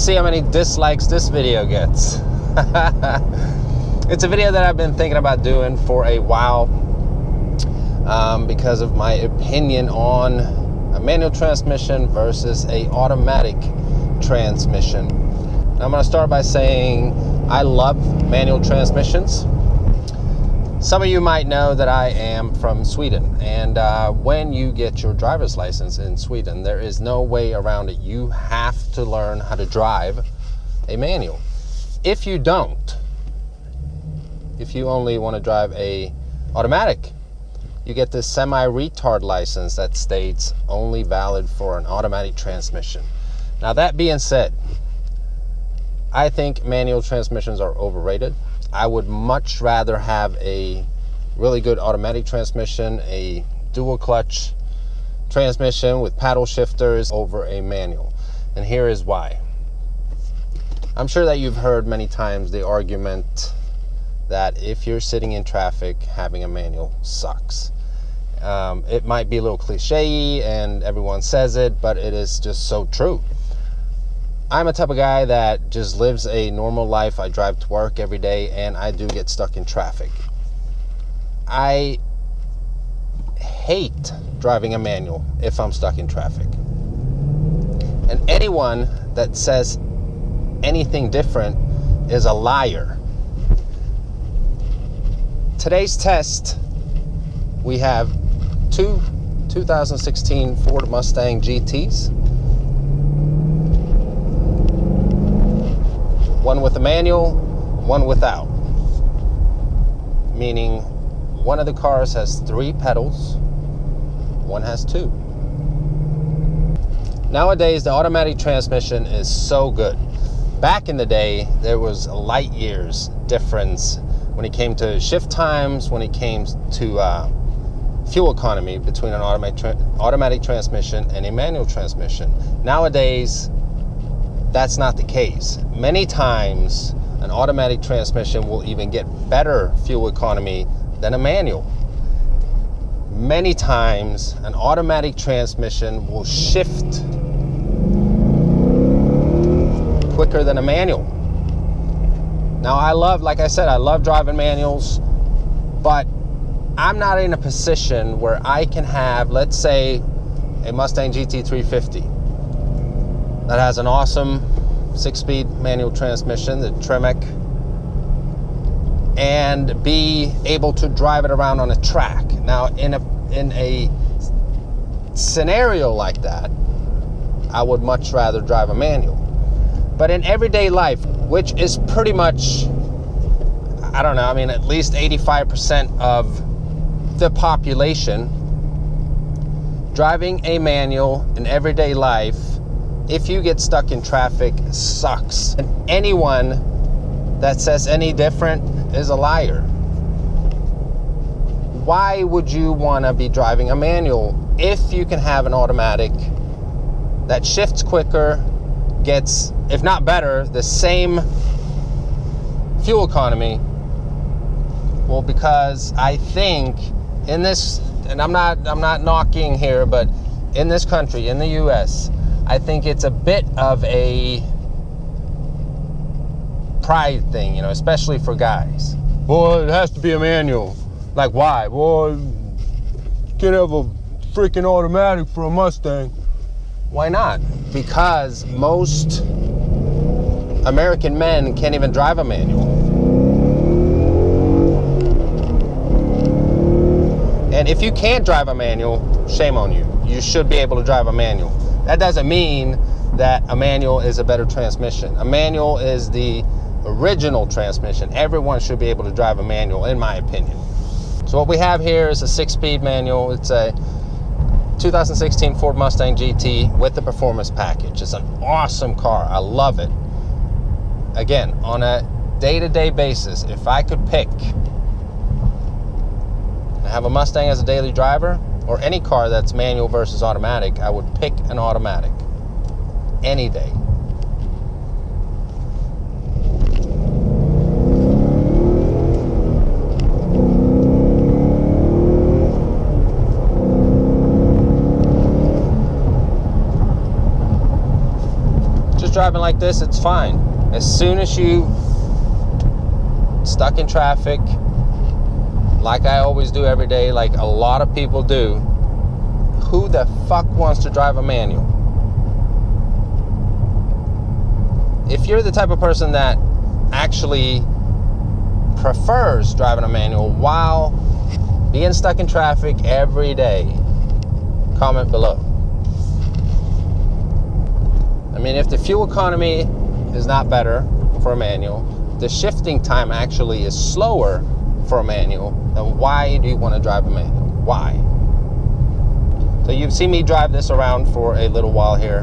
see how many dislikes this video gets. It's a video that I've been thinking about doing for a while because of my opinion on a manual transmission versus a automatic transmission. I'm going to start by saying I love manual transmissions. Some of you might know that I am from Sweden, and when you get your driver's license in Sweden, there is no way around it. You have to learn how to drive a manual. If you don't, if you only want to drive a automatic, you get this semi-retard license that states only valid for an automatic transmission. Now, that being said, I think manual transmissions are overrated. I would much rather have a really good automatic transmission, a dual clutch transmission with paddle shifters over a manual. And here is why. I'm sure that you've heard many times the argument that if you're sitting in traffic, having a manual sucks. It might be a little cliche and everyone says it, but it is just so true. I'm a type of guy that just lives a normal life. I drive to work every day, and I do get stuck in traffic. I hate driving a manual if I'm stuck in traffic. And anyone that says anything different is a liar. Today's test, we have two 2016 Ford Mustang GTs. One with a manual, one without. Meaning one of the cars has 3 pedals, one has 2. Nowadays, the automatic transmission is so good. Back in the day, there was a light years difference when it came to shift times, when it came to fuel economy between an automatic transmission and a manual transmission. Nowadays, that's not the case. Many times, an automatic transmission will even get better fuel economy than a manual. Many times, an automatic transmission will shift quicker than a manual. Now, like I said, I love driving manuals, but I'm not in a position where I can have, let's say, a Mustang GT 350 that has an awesome 6-speed manual transmission, the Tremec, and be able to drive it around on a track. Now, in a scenario like that, I would much rather drive a manual. But in everyday life, which is pretty much, I don't know, I mean, at least 85% of the population, driving a manual in everyday life, if you get stuck in traffic, sucks. And anyone that says any different is a liar. Why would you want to be driving a manual if you can have an automatic that shifts quicker, gets, if not better, the same fuel economy? Well, because I think in this, and I'm not knocking here, but in this country, in the US, I think it's a bit of a pride thing, you know, especially for guys. Boy, it has to be a manual. Like, why? Boy, you can't have a freaking automatic for a Mustang. Why not? Because most American men can't even drive a manual. And if you can't drive a manual, shame on you. You should be able to drive a manual. That doesn't mean that a manual is a better transmission. A manual is the original transmission. Everyone should be able to drive a manual, in my opinion. So what we have here is a 6-speed manual. It's a 2016 Ford Mustang GT with the performance package. It's an awesome car. I love it. Again, on a day-to-day basis, if I could pick, I have a Mustang as a daily driver, or any car that's manual versus automatic, I would pick an automatic any day. driving like this, it's fine. As soon as you stuck in traffic, like I always do every day, like a lot of people do, who the fuck wants to drive a manual? If you're the type of person that actually prefers driving a manual while being stuck in traffic every day, comment below. I mean, if the fuel economy is not better for a manual, the shifting time actually is slower for a manual, then why do you want to drive a manual? Why? So you've seen me drive this around for a little while here.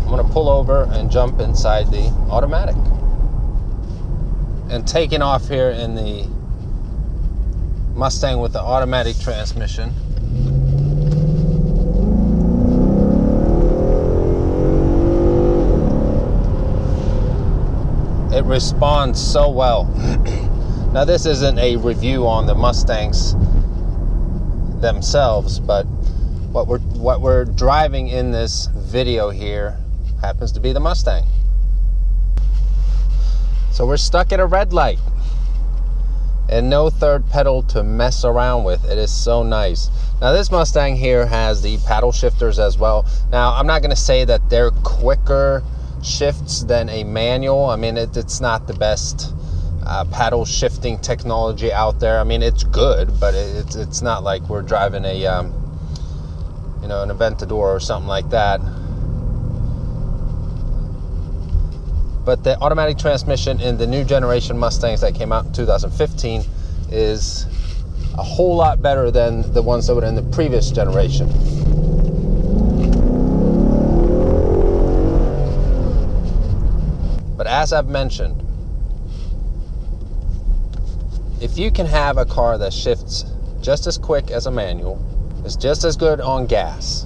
I'm going to pull over and jump inside the automatic. And taking off here in the Mustang with the automatic transmission. It responds so well. Now this isn't a review on the Mustangs themselves, but what we're driving in this video here happens to be the Mustang. So we're stuck at a red light and no third pedal to mess around with. It is so nice. Now this Mustang here has the paddle shifters as well. Now I'm not going to say that they're quicker shifts than a manual. I mean, it's not the best paddle shifting technology out there. I mean, it's good, but it's not like we're driving a you know, an Aventador or something like that. But the automatic transmission in the new generation Mustangs that came out in 2015 is a whole lot better than the ones that were in the previous generation. But as I've mentioned, if you can have a car that shifts just as quick as a manual, is just as good on gas,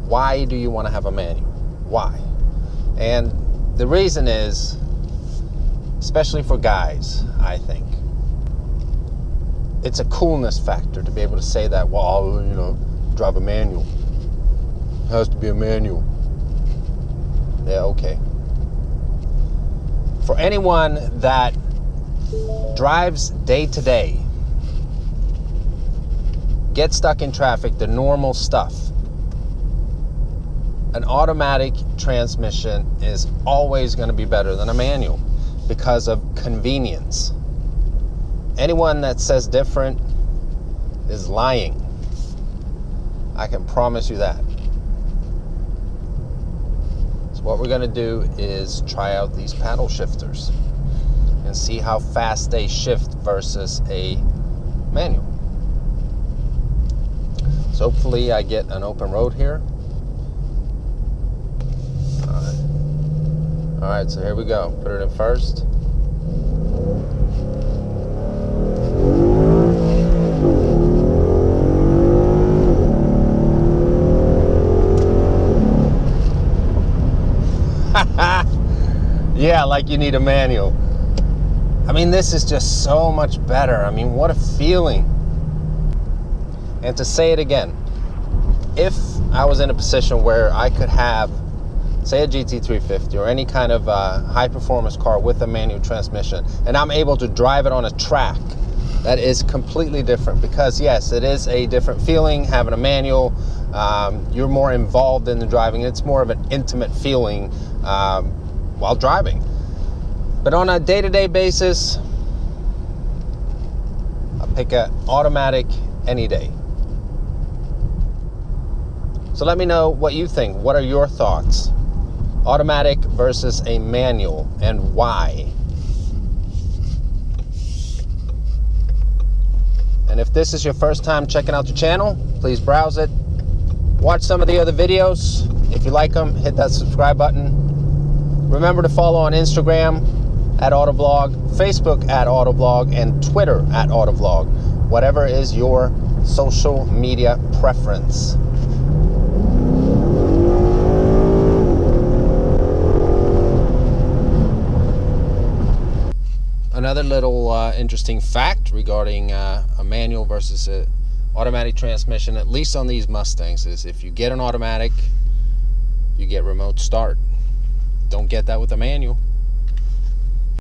why do you want to have a manual? Why? And the reason is, especially for guys, I think, it's a coolness factor to be able to say that, well, I'll, you know, drive a manual. It has to be a manual. Yeah, okay. For anyone that drives day to day, gets stuck in traffic, the normal stuff, an automatic transmission is always going to be better than a manual because of convenience. Anyone that says different is lying. I can promise you that. So what we're going to do is try out these paddle shifters and see how fast they shift versus a manual. So hopefully I get an open road here. All right, so here we go. Put it in first. Yeah, like you need a manual. I mean, this is just so much better. I mean, what a feeling. And to say it again, if I was in a position where I could have, say, a GT350 or any kind of high performance car with a manual transmission, and I'm able to drive it on a track, that is completely different, because yes, it is a different feeling having a manual. You're more involved in the driving. It's more of an intimate feeling while driving. But on a day-to-day basis, I'll pick an automatic any day. So let me know what you think. What are your thoughts? Automatic versus a manual, and why? And if this is your first time checking out the channel, please browse it. Watch some of the other videos. If you like them, hit that subscribe button. Remember to follow on Instagram @Autovlog, Facebook @Autovlog, and Twitter @Autovlog. Whatever is your social media preference. Another little interesting fact regarding a manual versus automatic transmission, at least on these Mustangs, is if you get an automatic, you get remote start. Don't get that with a manual.